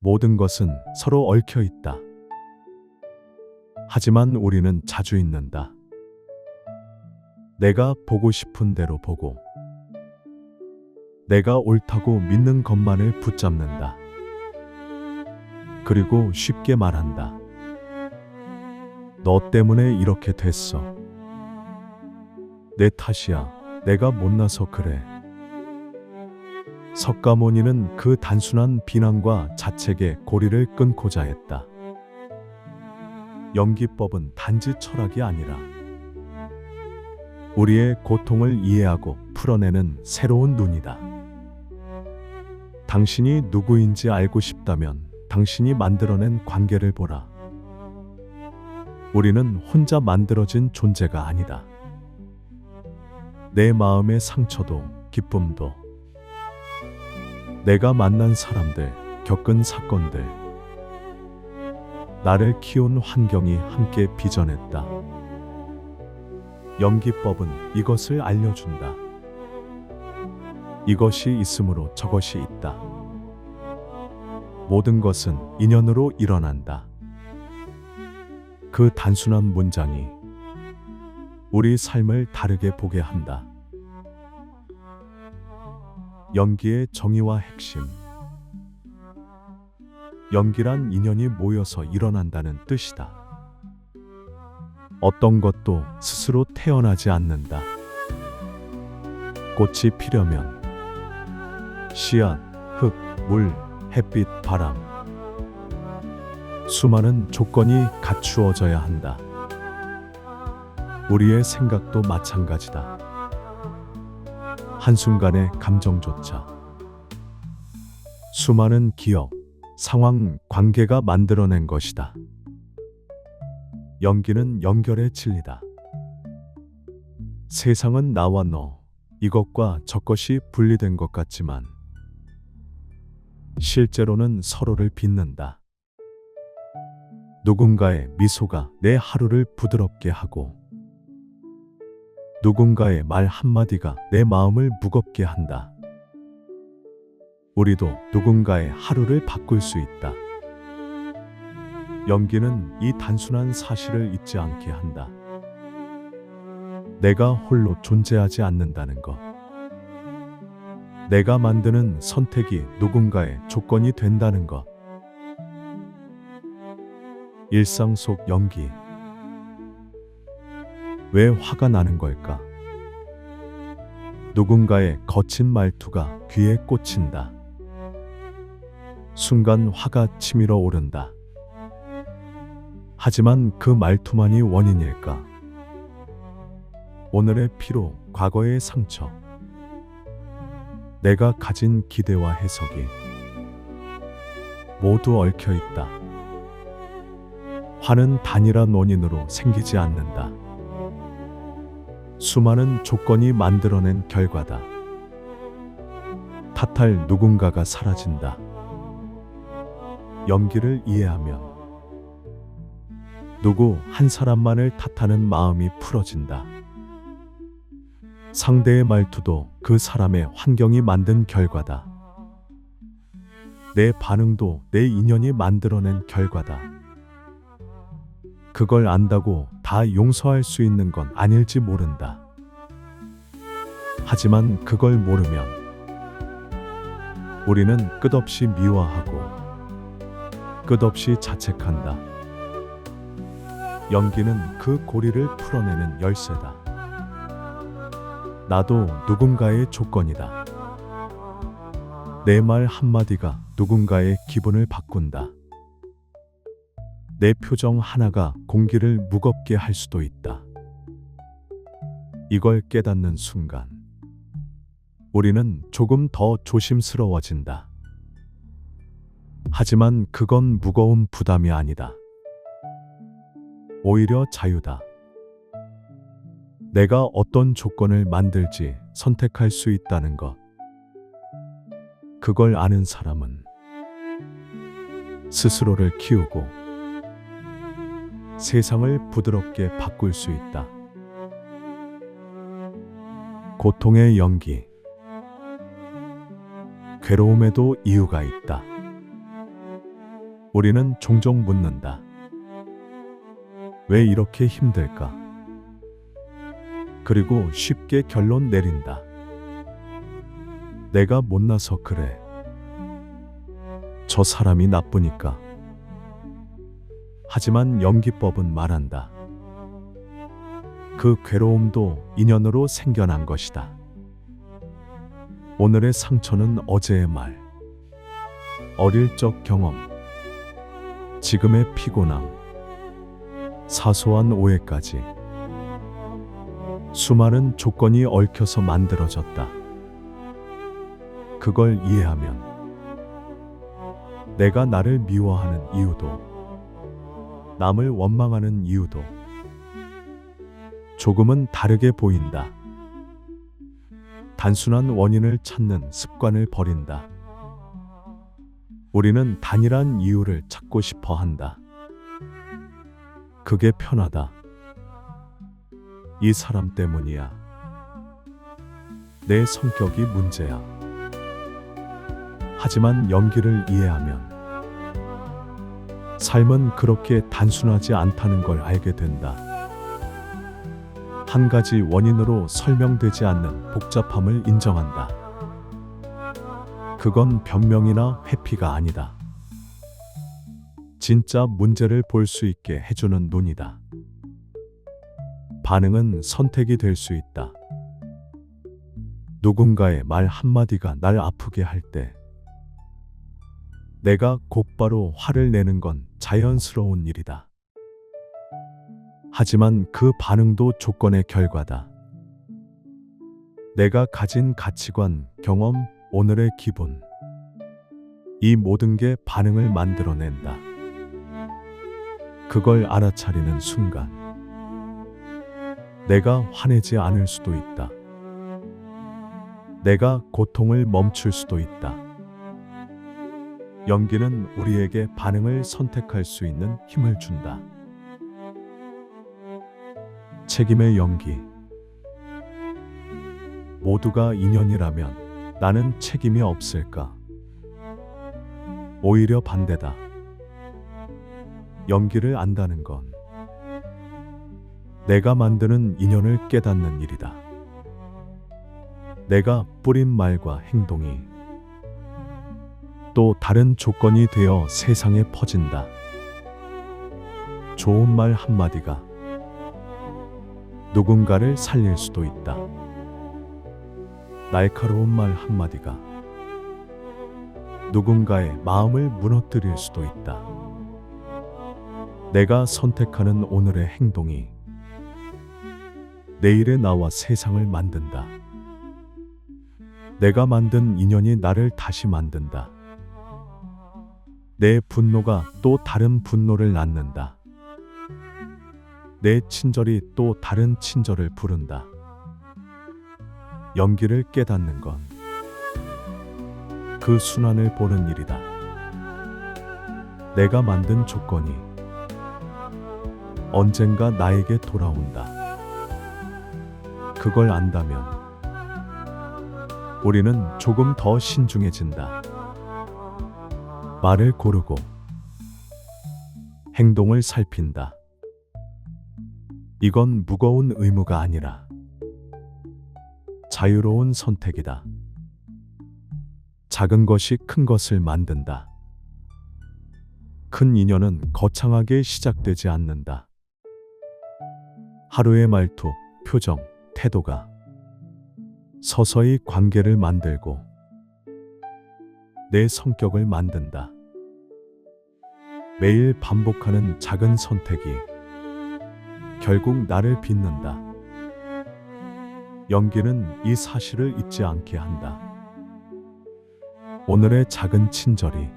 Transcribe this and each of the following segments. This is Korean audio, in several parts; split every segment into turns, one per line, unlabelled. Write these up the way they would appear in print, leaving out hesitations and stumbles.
모든 것은 서로 얽혀 있다. 하지만 우리는 자주 잊는다. 내가 보고 싶은 대로 보고, 내가 옳다고 믿는 것만을 붙잡는다. 그리고 쉽게 말한다. 너 때문에 이렇게 됐어. 내 탓이야. 내가 못나서 그래. 석가모니는 그 단순한 비난과 자책에 고리를 끊고자 했다. 연기법은 단지 철학이 아니라 우리의 고통을 이해하고 풀어내는 새로운 눈이다. 당신이 누구인지 알고 싶다면 당신이 만들어낸 관계를 보라. 우리는 혼자 만들어진 존재가 아니다. 내 마음의 상처도 기쁨도, 내가 만난 사람들, 겪은 사건들, 나를 키운 환경이 함께 빚어냈다. 연기법은 이것을 알려준다. 이것이 있으므로 저것이 있다. 모든 것은 인연으로 일어난다. 그 단순한 문장이 우리 삶을 다르게 보게 한다. 연기의 정의와 핵심. 연기란 인연이 모여서 일어난다는 뜻이다. 어떤 것도 스스로 태어나지 않는다. 꽃이 피려면 씨앗, 흙, 물, 햇빛, 바람, 수많은 조건이 갖추어져야 한다. 우리의 생각도 마찬가지다. 한순간의 감정조차 수많은 기억, 상황, 관계가 만들어낸 것이다. 연기는 연결의 진리다. 세상은 나와 너, 이것과 저것이 분리된 것 같지만 실제로는 서로를 빚는다. 누군가의 미소가 내 하루를 부드럽게 하고 누군가의 말 한마디가 내 마음을 무겁게 한다. 우리도 누군가의 하루를 바꿀 수 있다. 연기는 이 단순한 사실을 잊지 않게 한다. 내가 홀로 존재하지 않는다는 것. 내가 만드는 선택이 누군가의 조건이 된다는 것. 일상 속 연기. 왜 화가 나는 걸까? 누군가의 거친 말투가 귀에 꽂힌다. 순간 화가 치밀어 오른다. 하지만 그 말투만이 원인일까? 오늘의 피로, 과거의 상처, 내가 가진 기대와 해석이 모두 얽혀 있다. 화는 단일한 원인으로 생기지 않는다. 수많은 조건이 만들어낸 결과다. 탓할 누군가가 사라진다. 연기를 이해하면 누구 한 사람만을 탓하는 마음이 풀어진다. 상대의 말투도 그 사람의 환경이 만든 결과다. 내 반응도 내 인연이 만들어낸 결과다. 그걸 안다고 다 용서할 수 있는 건 아닐지 모른다. 하지만 그걸 모르면 우리는 끝없이 미워하고 끝없이 자책한다. 연기는 그 고리를 풀어내는 열쇠다. 나도 누군가의 조건이다. 내 말 한마디가 누군가의 기분을 바꾼다. 내 표정 하나가 공기를 무겁게 할 수도 있다. 이걸 깨닫는 순간 우리는 조금 더 조심스러워진다. 하지만 그건 무거운 부담이 아니다. 오히려 자유다. 내가 어떤 조건을 만들지 선택할 수 있다는 것. 그걸 아는 사람은 스스로를 키우고 세상을 부드럽게 바꿀 수 있다. 고통의 연기. 괴로움에도 이유가 있다. 우리는 종종 묻는다. 왜 이렇게 힘들까? 그리고 쉽게 결론 내린다. 내가 못나서 그래. 저 사람이 나쁘니까. 하지만 연기법은 말한다. 그 괴로움도 인연으로 생겨난 것이다. 오늘의 상처는 어제의 말, 어릴 적 경험, 지금의 피곤함, 사소한 오해까지 수많은 조건이 얽혀서 만들어졌다. 그걸 이해하면 내가 나를 미워하는 이유도 남을 원망하는 이유도 조금은 다르게 보인다. 단순한 원인을 찾는 습관을 버린다. 우리는 단일한 이유를 찾고 싶어 한다. 그게 편하다. 이 사람 때문이야. 내 성격이 문제야. 하지만 연기를 이해하면 삶은 그렇게 단순하지 않다는 걸 알게 된다. 한 가지 원인으로 설명되지 않는 복잡함을 인정한다. 그건 변명이나 회피가 아니다. 진짜 문제를 볼 수 있게 해주는 눈이다. 반응은 선택이 될 수 있다. 누군가의 말 한마디가 날 아프게 할 때 내가 곧바로 화를 내는 건 자연스러운 일이다. 하지만 그 반응도 조건의 결과다. 내가 가진 가치관, 경험, 오늘의 기분, 이 모든 게 반응을 만들어낸다. 그걸 알아차리는 순간 내가 화내지 않을 수도 있다. 내가 고통을 멈출 수도 있다. 연기는 우리에게 반응을 선택할 수 있는 힘을 준다. 책임의 연기. 모두가 인연이라면 나는 책임이 없을까? 오히려 반대다. 연기를 안다는 건 내가 만드는 인연을 깨닫는 일이다. 내가 뿌린 말과 행동이 또 다른 조건이 되어 세상에 퍼진다. 좋은 말 한마디가 누군가를 살릴 수도 있다. 날카로운 말 한마디가 누군가의 마음을 무너뜨릴 수도 있다. 내가 선택하는 오늘의 행동이 내일의 나와 세상을 만든다. 내가 만든 인연이 나를 다시 만든다. 내 분노가 또 다른 분노를 낳는다. 내 친절이 또 다른 친절을 부른다. 연기를 깨닫는 건 그 순환을 보는 일이다. 내가 만든 조건이 언젠가 나에게 돌아온다. 그걸 안다면 우리는 조금 더 신중해진다. 말을 고르고 행동을 살핀다. 이건 무거운 의무가 아니라 자유로운 선택이다. 작은 것이 큰 것을 만든다. 큰 인연은 거창하게 시작되지 않는다. 하루의 말투, 표정, 태도가 서서히 관계를 만들고 내 성격을 만든다. 매일 반복하는 작은 선택이 결국 나를 빚는다. 연기는 이 사실을 잊지 않게 한다. 오늘의 작은 친절이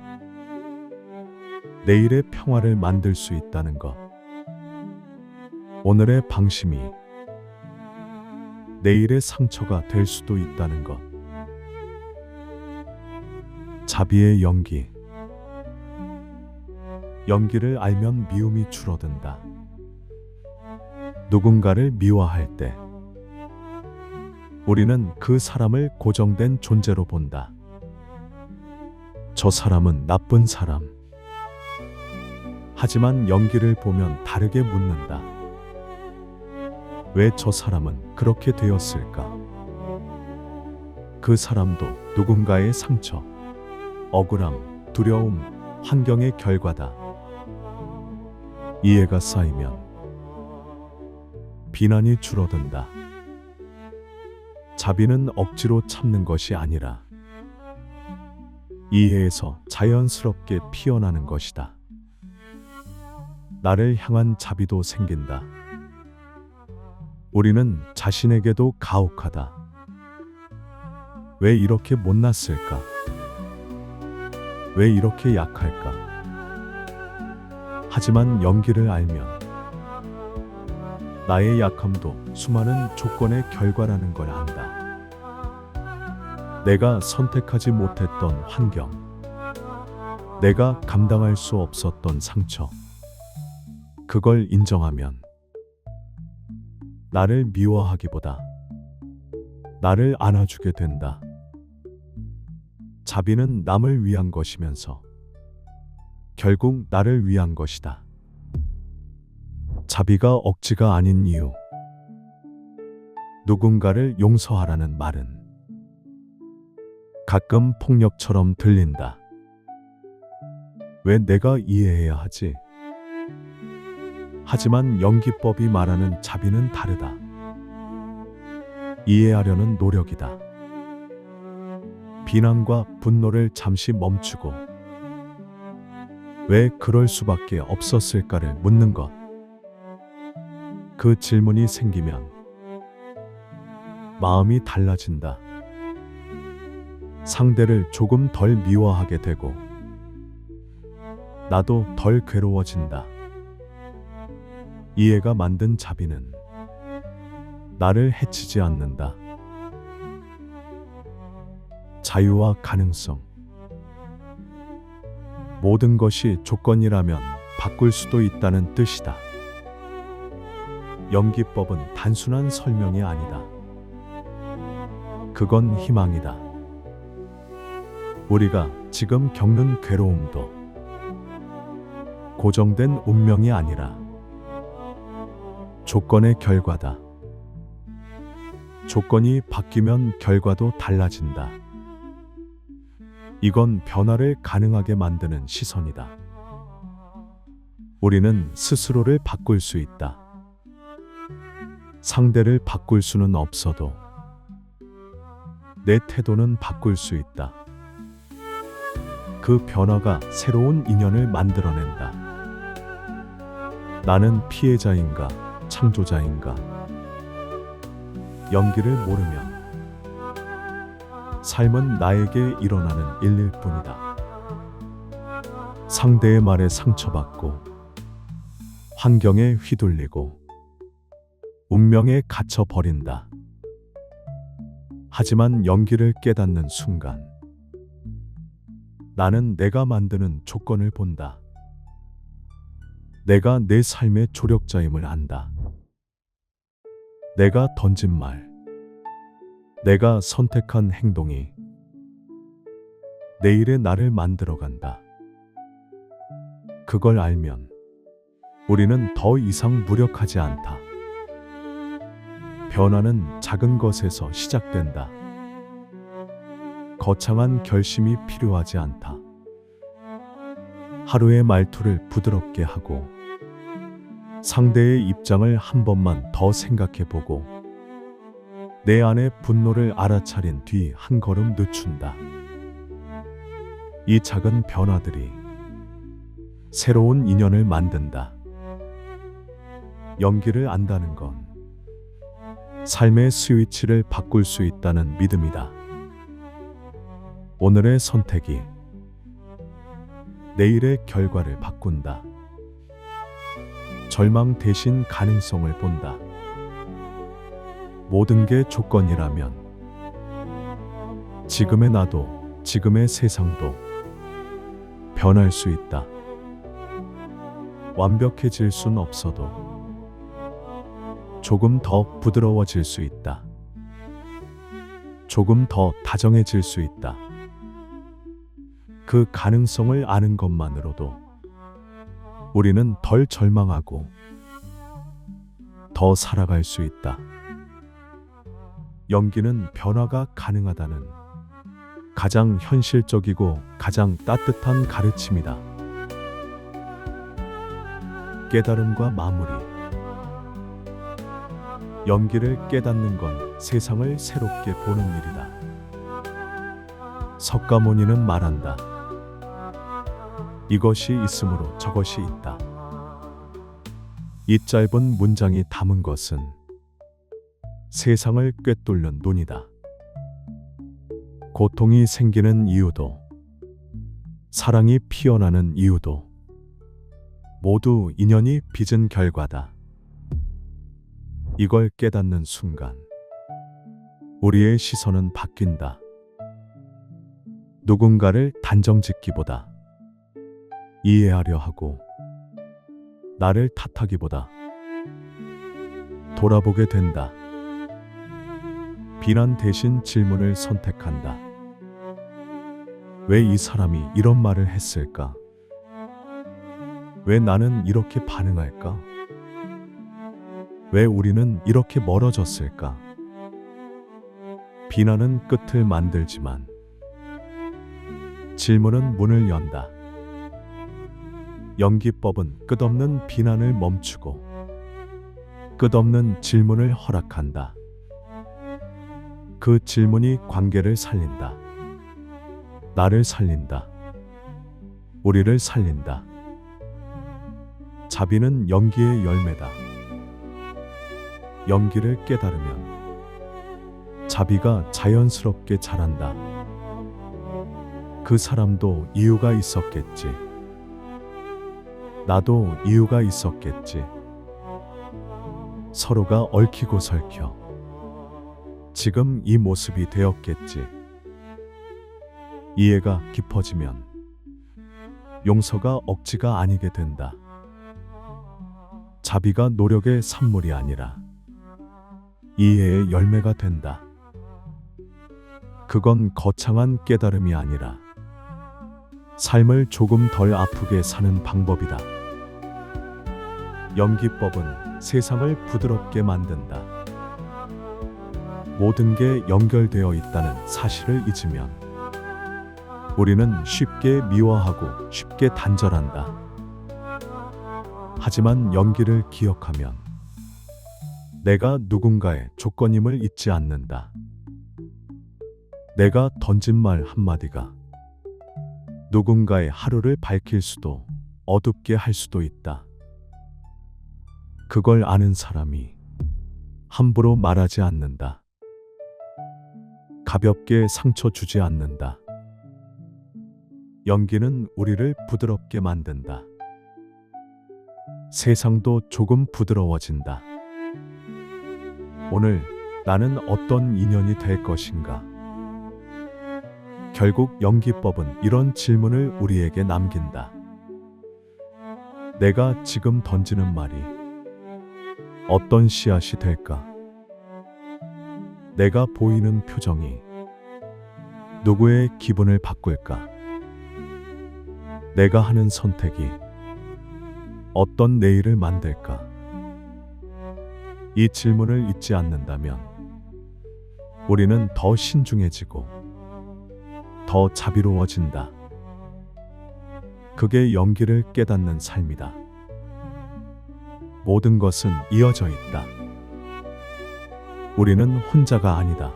내일의 평화를 만들 수 있다는 것. 오늘의 방심이 내일의 상처가 될 수도 있다는 것. 자비의 연기. 연기를 알면 미움이 줄어든다. 누군가를 미워할 때 우리는 그 사람을 고정된 존재로 본다. 저 사람은 나쁜 사람. 하지만 연기를 보면 다르게 묻는다. 왜 저 사람은 그렇게 되었을까? 그 사람도 누군가의 상처, 억울함, 두려움, 환경의 결과다. 이해가 쌓이면 비난이 줄어든다. 자비는 억지로 참는 것이 아니라 이해에서 자연스럽게 피어나는 것이다. 나를 향한 자비도 생긴다. 우리는 자신에게도 가혹하다. 왜 이렇게 못났을까? 왜 이렇게 약할까? 하지만 연기를 알면 나의 약함도 수많은 조건의 결과라는 걸 안다. 내가 선택하지 못했던 환경, 내가 감당할 수 없었던 상처, 그걸 인정하면 나를 미워하기보다 나를 안아주게 된다. 자비는 남을 위한 것이면서 결국 나를 위한 것이다. 자비가 억지가 아닌 이유. 누군가를 용서하라는 말은 가끔 폭력처럼 들린다. 왜 내가 이해해야 하지? 하지만 연기법이 말하는 자비는 다르다. 이해하려는 노력이다. 비난과 분노를 잠시 멈추고 왜 그럴 수밖에 없었을까를 묻는 것. 그 질문이 생기면 마음이 달라진다. 상대를 조금 덜 미워하게 되고 나도 덜 괴로워진다. 이해가 만든 자비는 나를 해치지 않는다. 자유와 가능성. 모든 것이 조건이라면 바꿀 수도 있다는 뜻이다. 연기법은 단순한 설명이 아니다. 그건 희망이다. 우리가 지금 겪는 괴로움도 고정된 운명이 아니라 조건의 결과다. 조건이 바뀌면 결과도 달라진다. 이건 변화를 가능하게 만드는 시선이다. 우리는 스스로를 바꿀 수 있다. 상대를 바꿀 수는 없어도 내 태도는 바꿀 수 있다. 그 변화가 새로운 인연을 만들어낸다. 나는 피해자인가, 창조자인가? 연기를 모르면 삶은 나에게 일어나는 일일 뿐이다. 상대의 말에 상처받고 환경에 휘둘리고 운명에 갇혀버린다. 하지만 연기를 깨닫는 순간 나는 내가 만드는 조건을 본다. 내가 내 삶의 조력자임을 안다. 내가 던진 말, 내가 선택한 행동이 내일의 나를 만들어간다. 그걸 알면 우리는 더 이상 무력하지 않다. 변화는 작은 것에서 시작된다. 거창한 결심이 필요하지 않다. 하루의 말투를 부드럽게 하고 상대의 입장을 한 번만 더 생각해보고 내 안의 분노를 알아차린 뒤 한 걸음 늦춘다. 이 작은 변화들이 새로운 인연을 만든다. 연기를 안다는 건 삶의 스위치를 바꿀 수 있다는 믿음이다. 오늘의 선택이 내일의 결과를 바꾼다. 절망 대신 가능성을 본다. 모든 게 조건이라면 지금의 나도, 지금의 세상도 변할 수 있다. 완벽해질 순 없어도 조금 더 부드러워질 수 있다. 조금 더 다정해질 수 있다. 그 가능성을 아는 것만으로도 우리는 덜 절망하고 더 살아갈 수 있다. 연기는 변화가 가능하다는 가장 현실적이고 가장 따뜻한 가르침이다. 깨달음과 마무리. 연기를 깨닫는 건 세상을 새롭게 보는 일이다. 석가모니는 말한다. 이것이 있으므로 저것이 있다. 이 짧은 문장이 담은 것은 세상을 꿰뚫는 논이다. 고통이 생기는 이유도, 사랑이 피어나는 이유도 모두 인연이 빚은 결과다. 이걸 깨닫는 순간 우리의 시선은 바뀐다. 누군가를 단정짓기보다 이해하려 하고 나를 탓하기보다 돌아보게 된다. 비난 대신 질문을 선택한다. 왜 이 사람이 이런 말을 했을까? 왜 나는 이렇게 반응할까? 왜 우리는 이렇게 멀어졌을까? 비난은 끝을 만들지만 질문은 문을 연다. 연기법은 끝없는 비난을 멈추고 끝없는 질문을 허락한다. 그 질문이 관계를 살린다. 나를 살린다. 우리를 살린다. 자비는 연기의 열매다. 연기를 깨달으면 자비가 자연스럽게 자란다. 그 사람도 이유가 있었겠지. 나도 이유가 있었겠지. 서로가 얽히고 설켜 지금 이 모습이 되었겠지. 이해가 깊어지면 용서가 억지가 아니게 된다. 자비가 노력의 산물이 아니라 이해의 열매가 된다. 그건 거창한 깨달음이 아니라 삶을 조금 덜 아프게 사는 방법이다. 연기법은 세상을 부드럽게 만든다. 모든 게 연결되어 있다는 사실을 잊으면 우리는 쉽게 미워하고 쉽게 단절한다. 하지만 연기를 기억하면 내가 누군가의 조건임을 잊지 않는다. 내가 던진 말 한마디가 누군가의 하루를 밝힐 수도 어둡게 할 수도 있다. 그걸 아는 사람이 함부로 말하지 않는다. 가볍게 상처 주지 않는다. 연기는 우리를 부드럽게 만든다. 세상도 조금 부드러워진다. 오늘 나는 어떤 인연이 될 것인가? 결국 연기법은 이런 질문을 우리에게 남긴다. 내가 지금 던지는 말이 어떤 씨앗이 될까? 내가 보이는 표정이 누구의 기분을 바꿀까? 내가 하는 선택이 어떤 내일을 만들까? 이 질문을 잊지 않는다면 우리는 더 신중해지고 더 자비로워진다. 그게 연기를 깨닫는 삶이다. 모든 것은 이어져 있다. 우리는 혼자가 아니다.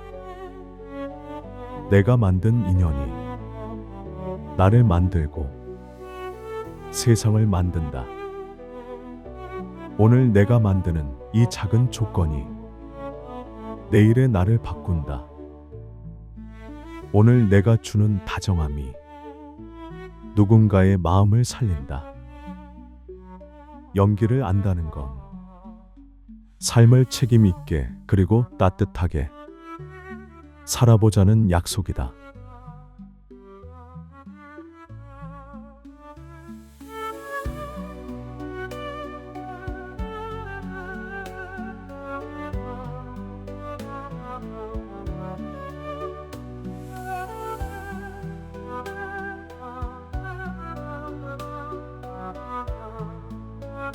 내가 만든 인연이 나를 만들고 세상을 만든다. 오늘 내가 만드는 이 작은 조건이 내일의 나를 바꾼다. 오늘 내가 주는 다정함이 누군가의 마음을 살린다. 연기를 안다는 건 삶을 책임 있게 그리고 따뜻하게 살아보자는 약속이다.